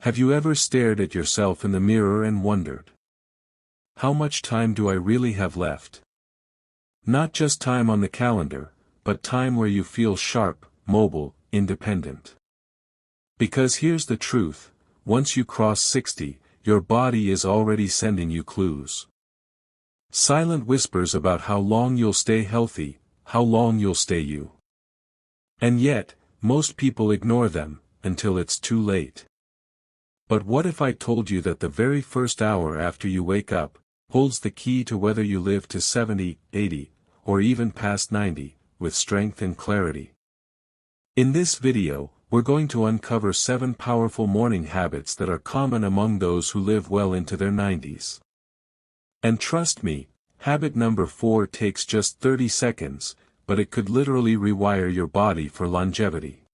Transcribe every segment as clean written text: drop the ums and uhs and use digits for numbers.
Have you ever stared at yourself in the mirror and wondered, how much time do I really have left? Not just time on the calendar, but time where you feel sharp, mobile, independent. Because here's the truth, once you cross 60, your body is already sending you clues. Silent whispers about how long you'll stay healthy, how long you'll stay you. And yet, most people ignore them, until it's too late. But what if I told you that the very first hour after you wake up, holds the key to whether you live to 70, 80, or even past 90, with strength and clarity? In this video, we're going to uncover 7 powerful morning habits that are common among those who live well into their 90s. And trust me, habit number 4 takes just 30 seconds, but it could literally rewire your body for longevity.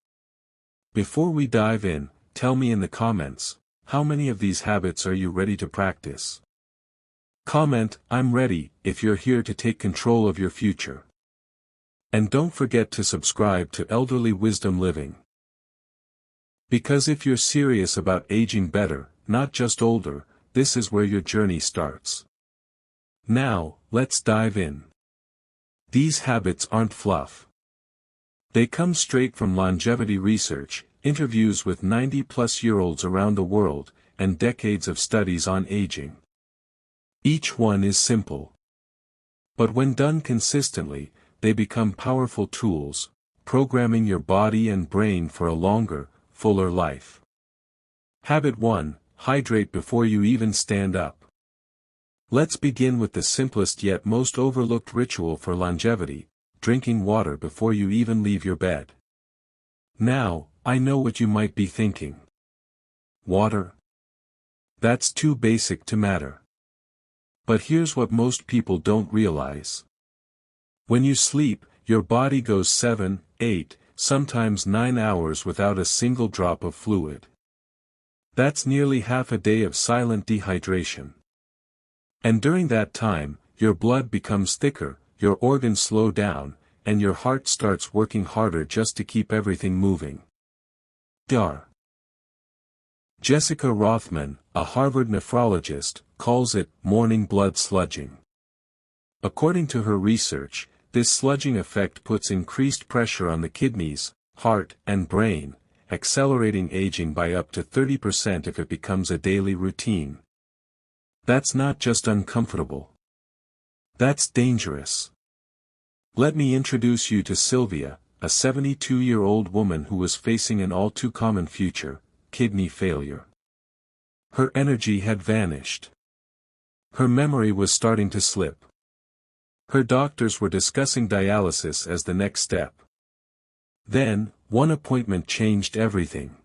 Before we dive in, tell me in the comments, how many of these habits are you ready to practice? Comment, "I'm ready," if you're here to take control of your future. And don't forget to subscribe to Elderly Wisdom Living. Because if you're serious about aging better, not just older, this is where your journey starts. Now, let's dive in. These habits aren't fluff. They come straight from longevity research, interviews with 90-plus-year-olds around the world, and decades of studies on aging. Each one is simple. But when done consistently, they become powerful tools, programming your body and brain for a longer, fuller life. Habit 1, hydrate before you even stand up. Let's begin with the simplest yet most overlooked ritual for longevity, drinking water before you even leave your bed. Now, I know what you might be thinking. Water? That's too basic to matter. But here's what most people don't realize. When you sleep, your body goes 7, 8, sometimes 9 hours without a single drop of fluid. That's nearly half a day of silent dehydration. And during that time, your blood becomes thicker, your organs slow down, and your heart starts working harder just to keep everything moving. Dr. Jessica Rothman, a Harvard nephrologist, calls it morning blood sludging. According to her research, this sludging effect puts increased pressure on the kidneys, heart, and brain, accelerating aging by up to 30% if it becomes a daily routine. That's not just uncomfortable. That's dangerous. Let me introduce you to Sylvia, a 72-year-old woman who was facing an all-too-common future, kidney failure. Her energy had vanished. Her memory was starting to slip. Her doctors were discussing dialysis as the next step. Then, one appointment changed everything.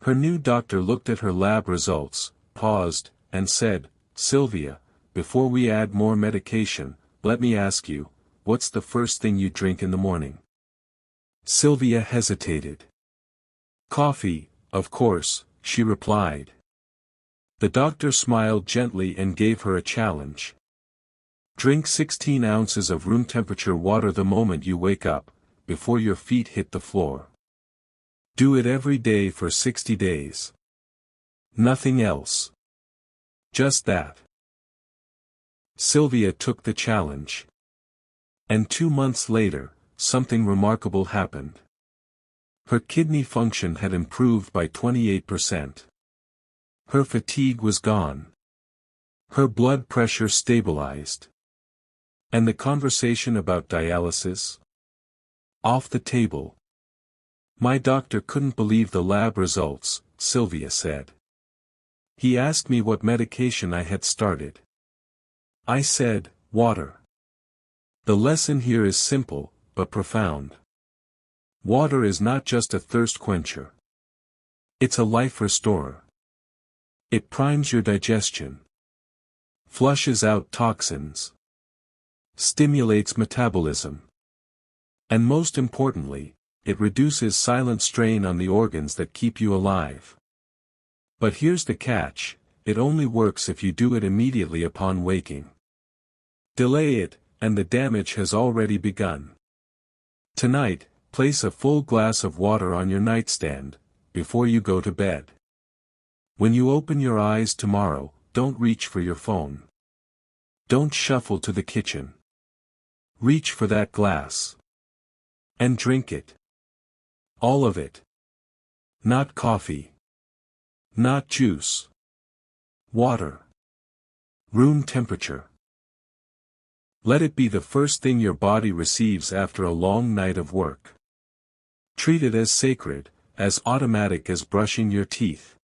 Her new doctor looked at her lab results, paused, and said, "Sylvia, before we add more medication, let me ask you, what's the first thing you drink in the morning?" Sylvia hesitated. "Coffee, of course," she replied. The doctor smiled gently and gave her a challenge. Drink 16 ounces of room-temperature water the moment you wake up, before your feet hit the floor. Do it every day for 60 days. Nothing else. Just that. Sylvia took the challenge. And 2 months later, something remarkable happened. Her kidney function had improved by 28%. Her fatigue was gone. Her blood pressure stabilized. And the conversation about dialysis? Off the table. "My doctor couldn't believe the lab results," Sylvia said. "He asked me what medication I had started. I said, water." The lesson here is simple, but profound. Water is not just a thirst quencher. It's a life restorer. It primes your digestion. Flushes out toxins. Stimulates metabolism. And most importantly, it reduces silent strain on the organs that keep you alive. But here's the catch, it only works if you do it immediately upon waking. Delay it, and the damage has already begun. Tonight, place a full glass of water on your nightstand, before you go to bed. When you open your eyes tomorrow, don't reach for your phone. Don't shuffle to the kitchen. Reach for that glass. And drink it. All of it. Not coffee. Not juice. Water. Room temperature. Let it be the first thing your body receives after a long night of work. Treat it as sacred, as automatic as brushing your teeth.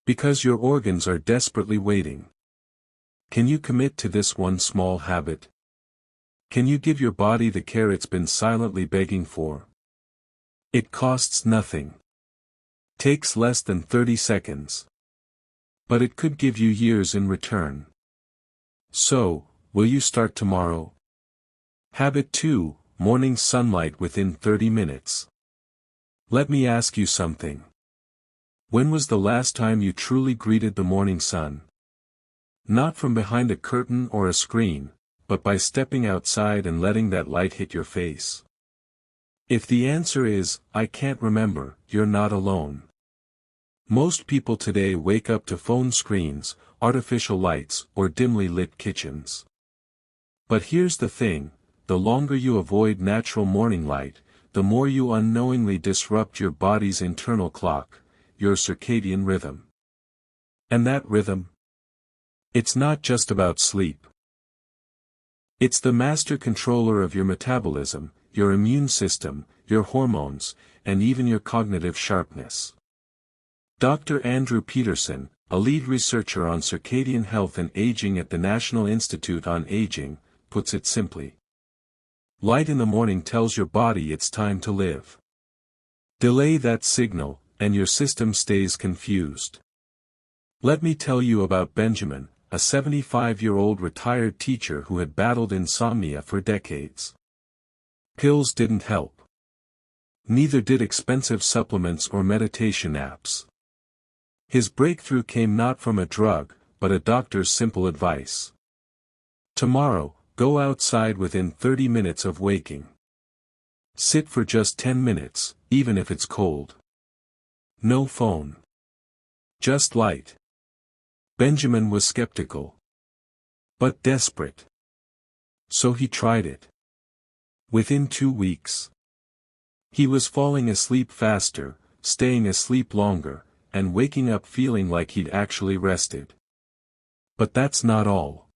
Because your organs are desperately waiting. Can you commit to this one small habit? Can you give your body the care it's been silently begging for? It costs nothing. Takes less than 30 seconds. But it could give you years in return. So, will you start tomorrow? Habit 2, morning sunlight within 30 minutes. Let me ask you something. When was the last time you truly greeted the morning sun? Not from behind a curtain or a screen, but by stepping outside and letting that light hit your face. If the answer is, I can't remember, you're not alone. Most people today wake up to phone screens, artificial lights, or dimly lit kitchens. But here's the thing, the longer you avoid natural morning light, the more you unknowingly disrupt your body's internal clock, your circadian rhythm. And that rhythm? It's not just about sleep. It's the master controller of your metabolism, your immune system, your hormones, and even your cognitive sharpness. Dr. Andrew Peterson, a lead researcher on circadian health and aging at the National Institute on Aging, puts it simply. Light in the morning tells your body it's time to live. Delay that signal, and your system stays confused. Let me tell you about Benjamin, a 75-year-old retired teacher who had battled insomnia for decades. Pills didn't help. Neither did expensive supplements or meditation apps. His breakthrough came not from a drug, but a doctor's simple advice. Tomorrow, go outside within 30 minutes of waking. Sit for just 10 minutes, even if it's cold. No phone. Just light. Benjamin was skeptical. But desperate. So he tried it. Within 2 weeks. He was falling asleep faster, staying asleep longer, and waking up feeling like he'd actually rested. But that's not all.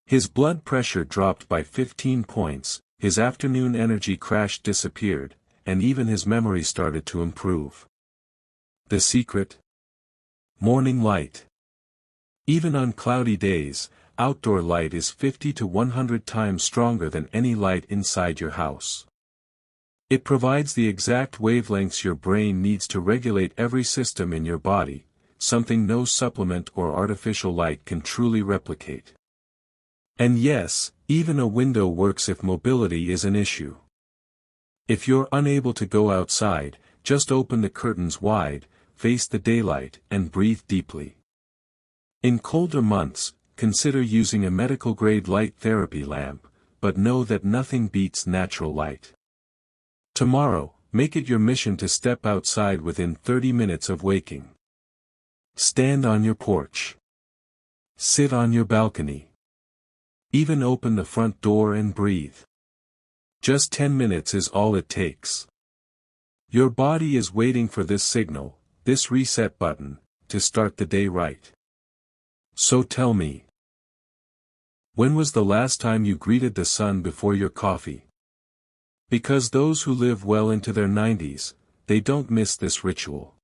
His blood pressure dropped by 15 points, his afternoon energy crash disappeared, and even his memory started to improve. The secret? Morning light. Even on cloudy days, outdoor light is 50 to 100 times stronger than any light inside your house. It provides the exact wavelengths your brain needs to regulate every system in your body, something no supplement or artificial light can truly replicate. And yes, even a window works if mobility is an issue. If you're unable to go outside, just open the curtains wide, face the daylight, and breathe deeply. In colder months, consider using a medical-grade light therapy lamp, but know that nothing beats natural light. Tomorrow, make it your mission to step outside within 30 minutes of waking. Stand on your porch. Sit on your balcony. Even open the front door and breathe. Just 10 minutes is all it takes. Your body is waiting for this signal, this reset button, to start the day right. So tell me. When was the last time you greeted the sun before your coffee? Because those who live well into their 90s, they don't miss this ritual.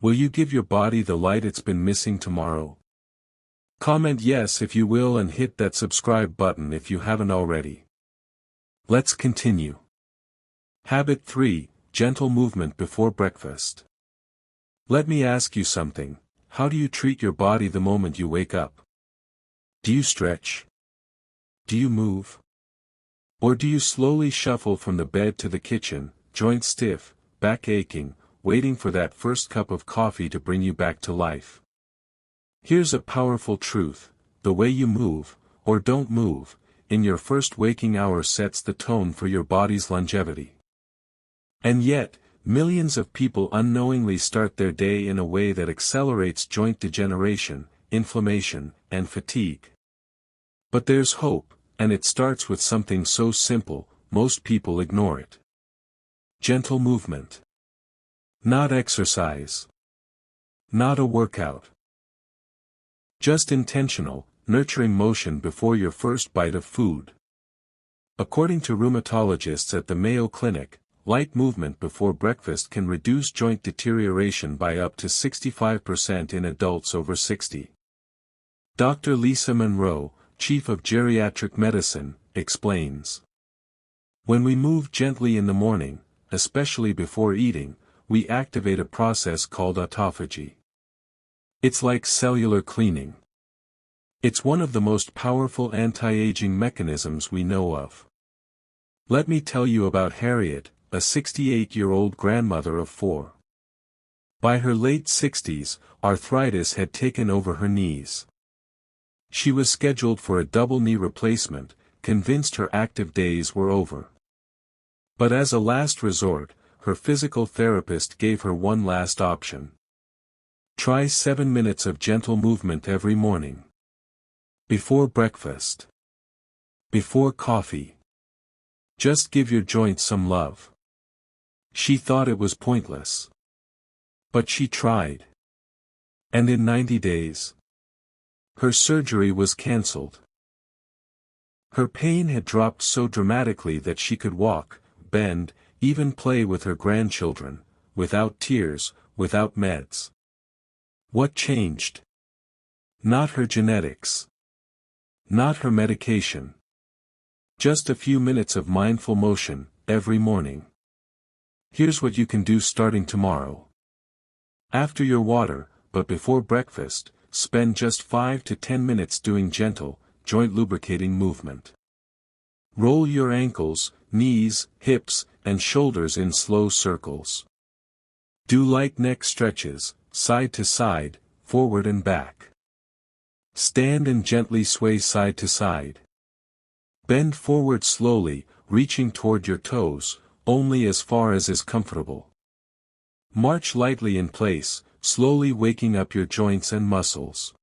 Will you give your body the light it's been missing tomorrow? Comment yes if you will and hit that subscribe button if you haven't already. Let's continue. Habit 3, gentle movement before breakfast. Let me ask you something, how do you treat your body the moment you wake up? Do you stretch? Do you move? Or do you slowly shuffle from the bed to the kitchen, joints stiff, back aching, waiting for that first cup of coffee to bring you back to life? Here's a powerful truth, the way you move, or don't move, in your first waking hour sets the tone for your body's longevity. And yet, Millions of people unknowingly start their day in a way that accelerates joint degeneration, inflammation, and fatigue. But there's hope, and it starts with something so simple, most people ignore it. Gentle movement. Not exercise. Not a workout. Just intentional, nurturing motion before your first bite of food. According to rheumatologists at the Mayo Clinic, light movement before breakfast can reduce joint deterioration by up to 65% in adults over 60. Dr. Lisa Monroe, Chief of Geriatric Medicine, explains. When we move gently in the morning, especially before eating, we activate a process called autophagy. It's like cellular cleaning. It's one of the most powerful anti-aging mechanisms we know of. Let me tell you about Harriet, a 68-year-old grandmother of 4. By her late 60s, arthritis had taken over her knees. She was scheduled for a double knee replacement, convinced her active days were over. But as a last resort, her physical therapist gave her one last option. Try 7 minutes of gentle movement every morning. Before breakfast. Before coffee. Just give your joints some love. She thought it was pointless. But she tried. And in 90 days, her surgery was cancelled. Her pain had dropped so dramatically that she could walk, bend, even play with her grandchildren, without tears, without meds. What changed? Not her genetics. Not her medication. Just a few minutes of mindful motion, every morning. Here's what you can do starting tomorrow. After your water, but before breakfast, spend just 5 to 10 minutes doing gentle, joint lubricating movement. Roll your ankles, knees, hips, and shoulders in slow circles. Do light neck stretches, side to side, forward and back. Stand and gently sway side to side. Bend forward slowly, reaching toward your toes, only as far as is comfortable. March lightly in place, slowly waking up your joints and muscles.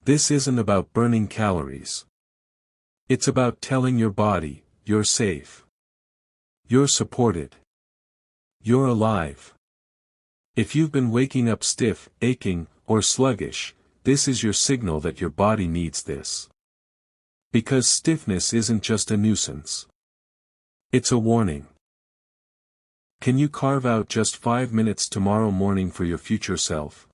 This isn't about burning calories. It's about telling your body, you're safe. You're supported. You're alive. If you've been waking up stiff, aching, or sluggish, this is your signal that your body needs this. Because stiffness isn't just a nuisance. It's a warning. Can you carve out just 5 minutes tomorrow morning for your future self?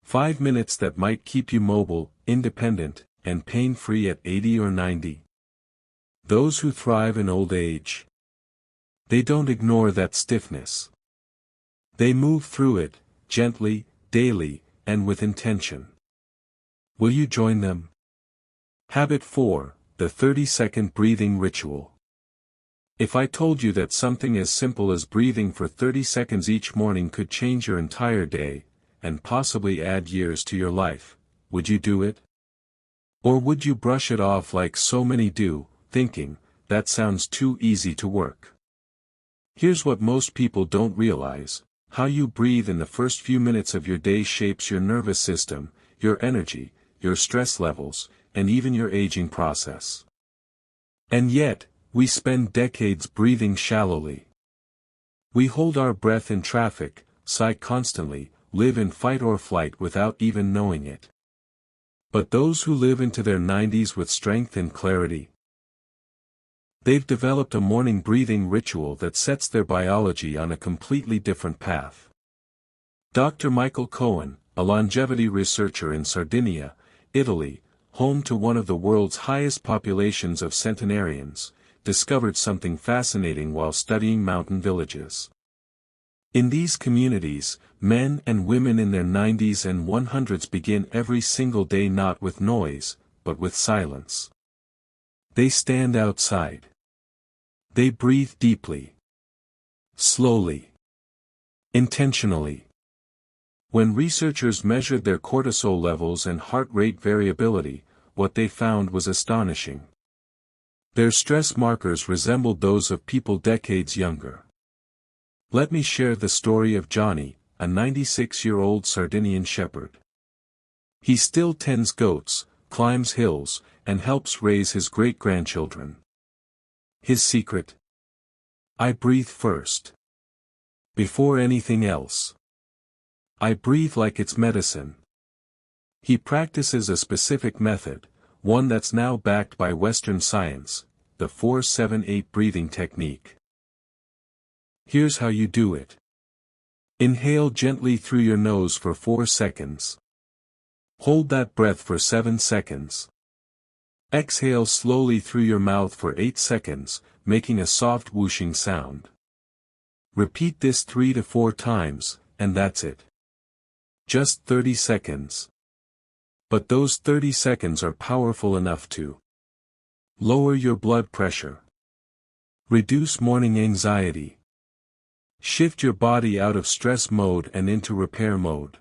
5 minutes that might keep you mobile, independent, and pain-free at 80 or 90. Those who thrive in old age. They don't ignore that stiffness. They move through it, gently, daily, and with intention. Will you join them? Habit 4, the 30-second breathing ritual. If I told you that something as simple as breathing for 30 seconds each morning could change your entire day, and possibly add years to your life, would you do it? Or would you brush it off like so many do, thinking, that sounds too easy to work? Here's what most people don't realize. How you breathe in the first few minutes of your day shapes your nervous system, your energy, your stress levels, and even your aging process. And yet, we spend decades breathing shallowly. We hold our breath in traffic, sigh constantly, live in fight or flight without even knowing it. But those who live into their 90s with strength and clarity, they've developed a morning breathing ritual that sets their biology on a completely different path. Dr. Michael Cohen, a longevity researcher in Sardinia, Italy, home to one of the world's highest populations of centenarians, discovered something fascinating while studying mountain villages. In these communities, men and women in their 90s and 100s begin every single day not with noise, but with silence. They stand outside. They breathe deeply. Slowly. Intentionally. When researchers measured their cortisol levels and heart rate variability, what they found was astonishing. Their stress markers resembled those of people decades younger. Let me share the story of Johnny, a 96-year-old Sardinian shepherd. He still tends goats, climbs hills, and helps raise his great-grandchildren. His secret? I breathe first. Before anything else. I breathe like it's medicine. He practices a specific method, one that's now backed by Western science, the 4-7-8 breathing technique. Here's how you do it. Inhale gently through your nose for 4 seconds. Hold that breath for 7 seconds. Exhale slowly through your mouth for 8 seconds, making a soft whooshing sound. Repeat this 3 to 4 times, and that's it. Just 30 seconds. But those 30 seconds are powerful enough to lower your blood pressure, reduce morning anxiety, shift your body out of stress mode and into repair mode,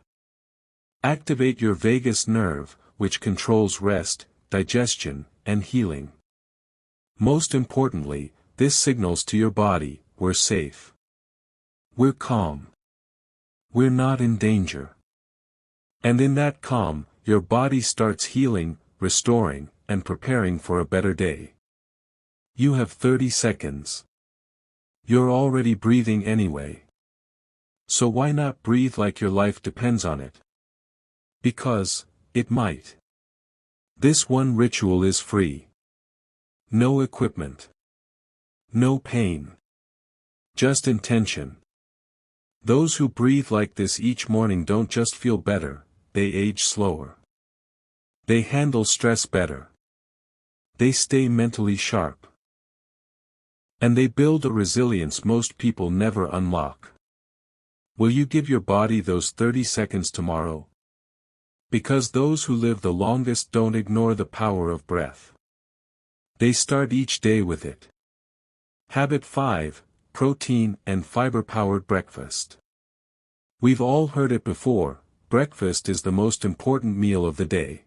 activate your vagus nerve, which controls rest, digestion, and healing. Most importantly, this signals to your body, we're safe. We're calm. We're not in danger. And in that calm, your body starts healing, restoring, and preparing for a better day. You have 30 seconds. You're already breathing anyway. So why not breathe like your life depends on it? Because, it might. This one ritual is free. No equipment. No pain. Just intention. Those who breathe like this each morning don't just feel better, they age slower. They handle stress better. They stay mentally sharp. And they build a resilience most people never unlock. Will you give your body those 30 seconds tomorrow? Because those who live the longest don't ignore the power of breath. They start each day with it. Habit 5, protein and fiber-powered breakfast. We've all heard it before, breakfast is the most important meal of the day.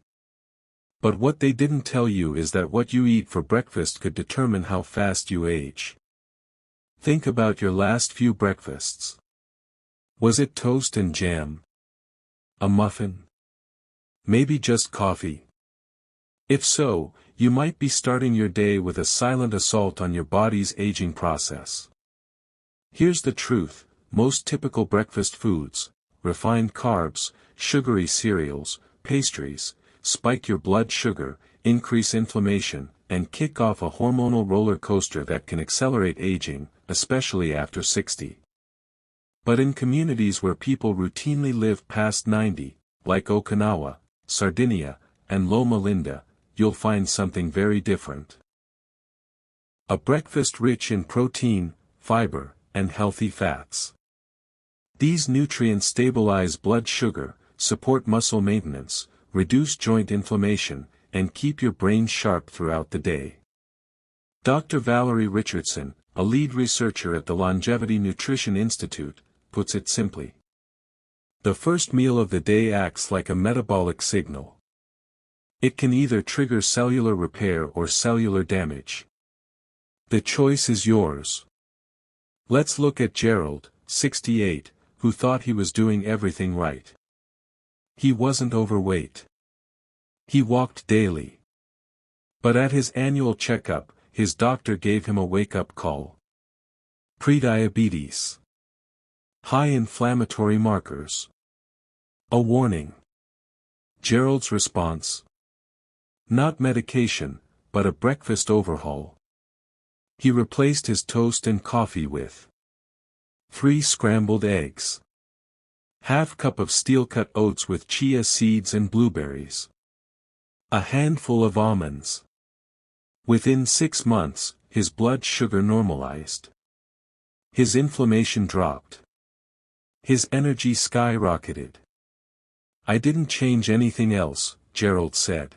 But what they didn't tell you is that what you eat for breakfast could determine how fast you age. Think about your last few breakfasts. Was it toast and jam? A muffin? Maybe just coffee? If so, you might be starting your day with a silent assault on your body's aging process. Here's the truth, most typical breakfast foods, refined carbs, sugary cereals, pastries, spike your blood sugar, increase inflammation, and kick off a hormonal roller coaster that can accelerate aging, especially after 60. But in communities where people routinely live past 90, like Okinawa, Sardinia, and Loma Linda, you'll find something very different. A breakfast rich in protein, fiber, and healthy fats. These nutrients stabilize blood sugar, support muscle maintenance, reduce joint inflammation, and keep your brain sharp throughout the day. Dr. Valerie Richardson, a lead researcher at the Longevity Nutrition Institute, puts it simply. The first meal of the day acts like a metabolic signal. It can either trigger cellular repair or cellular damage. The choice is yours. Let's look at Gerald, 68, who thought he was doing everything right. He wasn't overweight. He walked daily. But at his annual checkup, his doctor gave him a wake-up call. Prediabetes. High inflammatory markers. A warning. Gerald's response? Not medication, but a breakfast overhaul. He replaced his toast and coffee with 3 scrambled eggs. Half cup of steel-cut oats with chia seeds and blueberries. A handful of almonds. Within 6 months, his blood sugar normalized. His inflammation dropped. His energy skyrocketed. I didn't change anything else, Gerald said.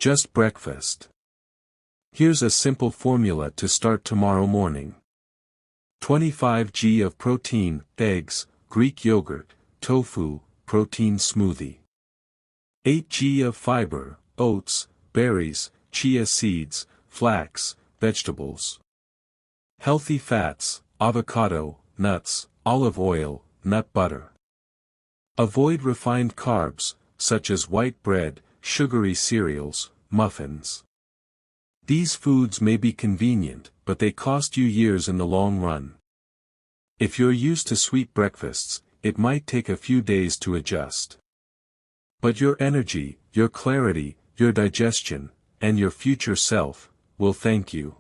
Just breakfast. Here's a simple formula to start tomorrow morning. 25 g of protein, eggs, Greek yogurt, tofu, protein smoothie. 8 g of fiber, oats, berries, chia seeds, flax, vegetables. Healthy fats, avocado, nuts, olive oil, nut butter. Avoid refined carbs, such as white bread, sugary cereals, muffins. These foods may be convenient, but they cost you years in the long run. If you're used to sweet breakfasts, it might take a few days to adjust. But your energy, your clarity, your digestion, and your future self, will thank you.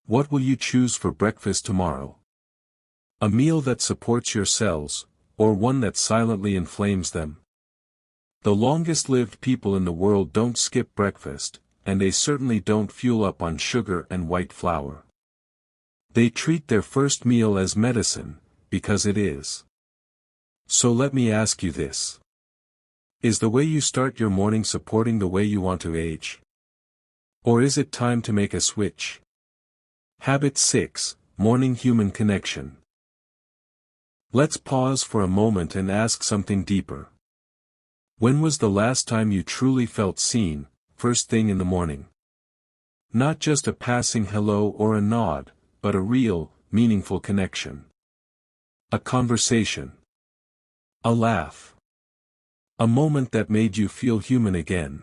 What will you choose for breakfast tomorrow? A meal that supports your cells, or one that silently inflames them? The longest-lived people in the world don't skip breakfast, and they certainly don't fuel up on sugar and white flour. They treat their first meal as medicine, because it is. So let me ask you this. Is the way you start your morning supporting the way you want to age? Or is it time to make a switch? Habit 6, Morning Human Connection. Let's pause for a moment and ask something deeper. When was the last time you truly felt seen, first thing in the morning? Not just a passing hello or a nod, but a real, meaningful connection. A conversation. A laugh. A moment that made you feel human again.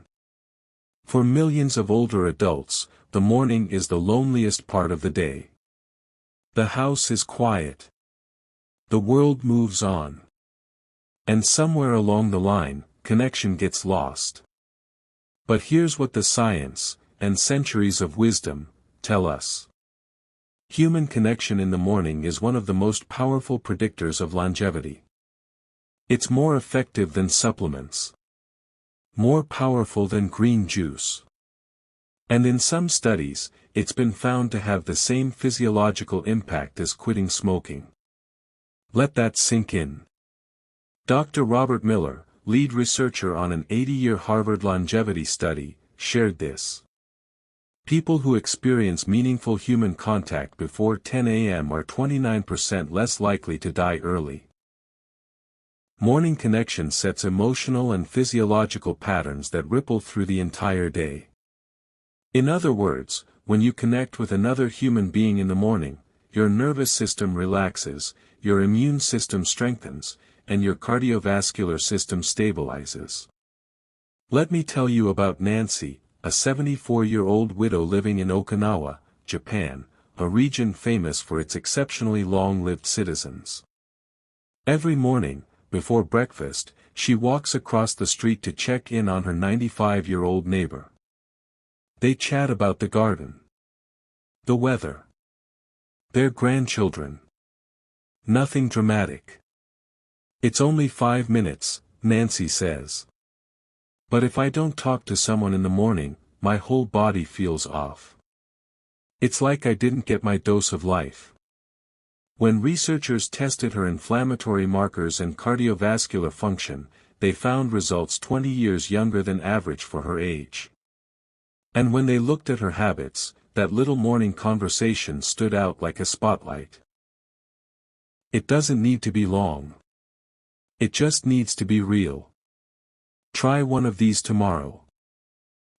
For millions of older adults, the morning is the loneliest part of the day. The house is quiet. The world moves on. And somewhere along the line, connection gets lost. But here's what the science, and centuries of wisdom, tell us. Human connection in the morning is one of the most powerful predictors of longevity. It's more effective than supplements. More powerful than green juice. And in some studies, it's been found to have the same physiological impact as quitting smoking. Let that sink in. Dr. Robert Miller, lead researcher on an 80-year Harvard longevity study, shared this. People who experience meaningful human contact before 10 a.m. are 29% less likely to die early. Morning connection sets emotional and physiological patterns that ripple through the entire day. In other words, when you connect with another human being in the morning, your nervous system relaxes, your immune system strengthens, and your cardiovascular system stabilizes. Let me tell you about Nancy, a 74-year-old widow living in Okinawa, Japan, a region famous for its exceptionally long-lived citizens. Every morning, before breakfast, she walks across the street to check in on her 95-year-old neighbor. They chat about the garden, the weather, their grandchildren. Nothing dramatic. It's only 5 minutes, Nancy says. But if I don't talk to someone in the morning, my whole body feels off. It's like I didn't get my dose of life. When researchers tested her inflammatory markers and cardiovascular function, they found results 20 years younger than average for her age. And when they looked at her habits, that little morning conversation stood out like a spotlight. It doesn't need to be long. It just needs to be real. Try one of these tomorrow.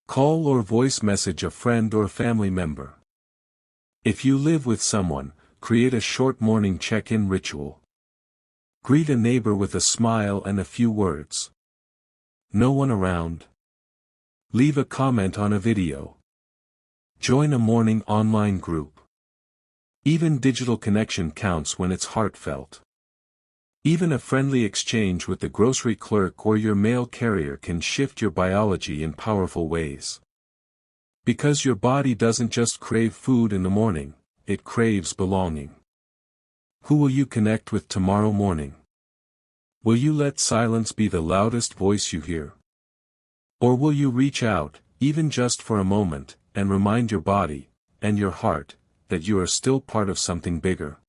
Call or voice message a friend or family member. If you live with someone, create a short morning check-in ritual. Greet a neighbor with a smile and a few words. No one around? Leave a comment on a video. Join a morning online group. Even digital connection counts when it's heartfelt. Even a friendly exchange with the grocery clerk or your mail carrier can shift your biology in powerful ways. Because your body doesn't just crave food in the morning, it craves belonging. Who will you connect with tomorrow morning? Will you let silence be the loudest voice you hear? Or will you reach out, even just for a moment, and remind your body, and your heart, that you are still part of something bigger?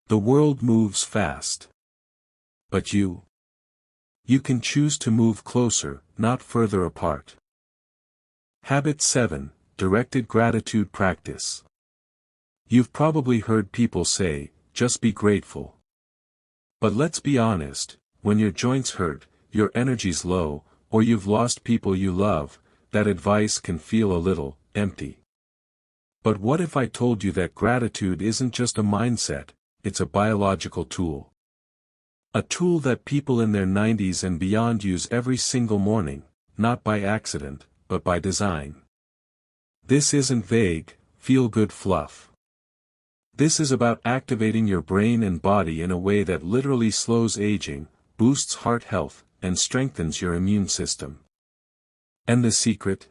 The world moves fast. But you can choose to move closer, not further apart. Habit 7, Directed Gratitude Practice. You've probably heard people say, just be grateful. But let's be honest, when your joints hurt, your energy's low, or you've lost people you love, that advice can feel a little empty. But what if I told you that gratitude isn't just a mindset, it's a biological tool? A tool that people in their 90s and beyond use every single morning, not by accident, but by design. This isn't vague, feel-good fluff. This is about activating your brain and body in a way that literally slows aging, boosts heart health, and strengthens your immune system. And the secret?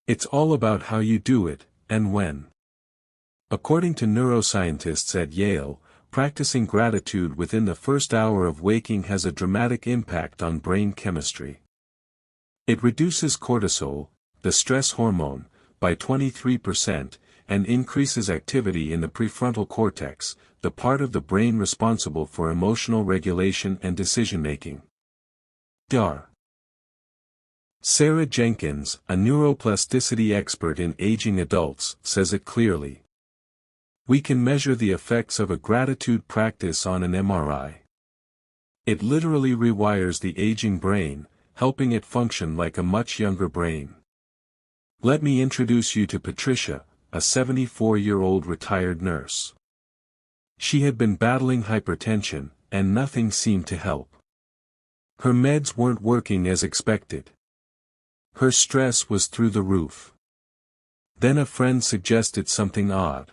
It's all about how you do it, and when. According to neuroscientists at Yale, practicing gratitude within the first hour of waking has a dramatic impact on brain chemistry. It reduces cortisol, the stress hormone, by 23%, and increases activity in the prefrontal cortex, the part of the brain responsible for emotional regulation and decision-making. Dr. Sarah Jenkins, a neuroplasticity expert in aging adults, says it clearly. We can measure the effects of a gratitude practice on an MRI. It literally rewires the aging brain, helping it function like a much younger brain. Let me introduce you to Patricia, a 74-year-old retired nurse. She had been battling hypertension, and nothing seemed to help. Her meds weren't working as expected. Her stress was through the roof. Then a friend suggested something odd.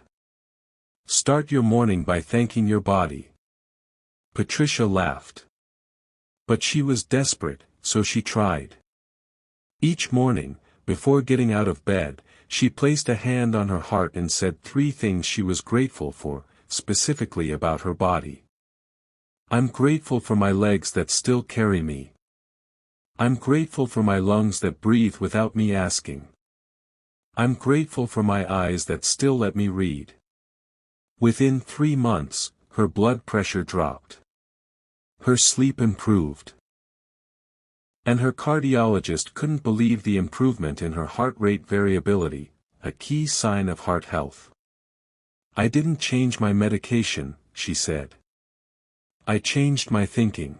Start your morning by thanking your body. Patricia laughed. But she was desperate, so she tried. Each morning, before getting out of bed, she placed a hand on her heart and said 3 things she was grateful for, specifically about her body. I'm grateful for my legs that still carry me. I'm grateful for my lungs that breathe without me asking. I'm grateful for my eyes that still let me read. Within 3 months, her blood pressure dropped. Her sleep improved. And her cardiologist couldn't believe the improvement in her heart rate variability, a key sign of heart health. I didn't change my medication, she said. I changed my thinking.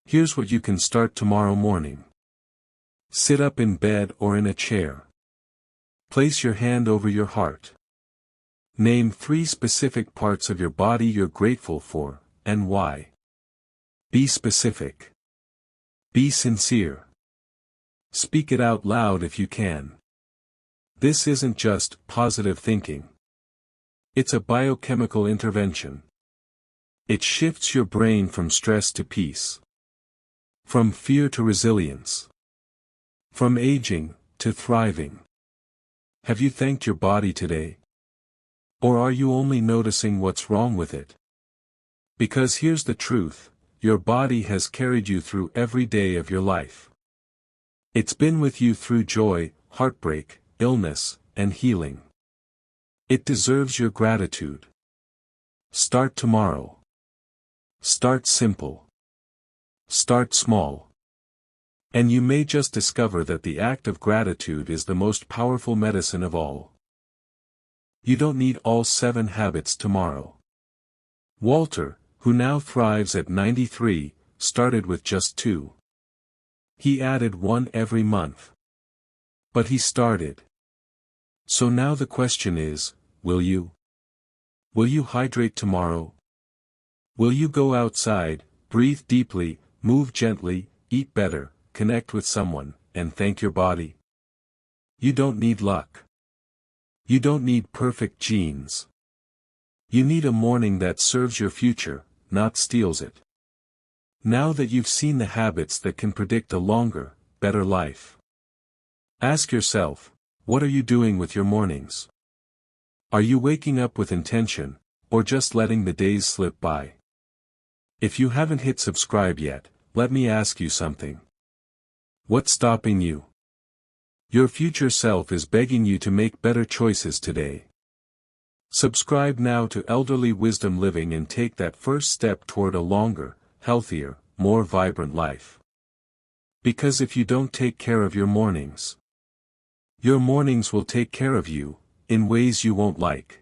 Here's what you can start tomorrow morning. Sit up in bed or in a chair. Place your hand over your heart. Name 3 specific parts of your body you're grateful for, and why. Be specific. Be sincere. Speak it out loud if you can. This isn't just positive thinking. It's a biochemical intervention. It shifts your brain from stress to peace. From fear to resilience. From aging to thriving. Have you thanked your body today? Or are you only noticing what's wrong with it? Because here's the truth, your body has carried you through every day of your life. It's been with you through joy, heartbreak, illness, and healing. It deserves your gratitude. Start tomorrow. Start simple. Start small. And you may just discover that the act of gratitude is the most powerful medicine of all. You don't need all 7 habits tomorrow. Walter, who now thrives at 93, started with just 2. He added 1 every month. But he started. So now the question is, will you? Will you hydrate tomorrow? Will you go outside, breathe deeply, move gently, eat better, connect with someone, and thank your body? You don't need luck. You don't need perfect genes. You need a morning that serves your future, not steals it. Now that you've seen the habits that can predict a longer, better life, ask yourself, what are you doing with your mornings? Are you waking up with intention, or just letting the days slip by? If you haven't hit subscribe yet, let me ask you something. What's stopping you? Your future self is begging you to make better choices today. Subscribe now to Elderly Wisdom Living and take that first step toward a longer, healthier, more vibrant life. Because if you don't take care of your mornings will take care of you, in ways you won't like.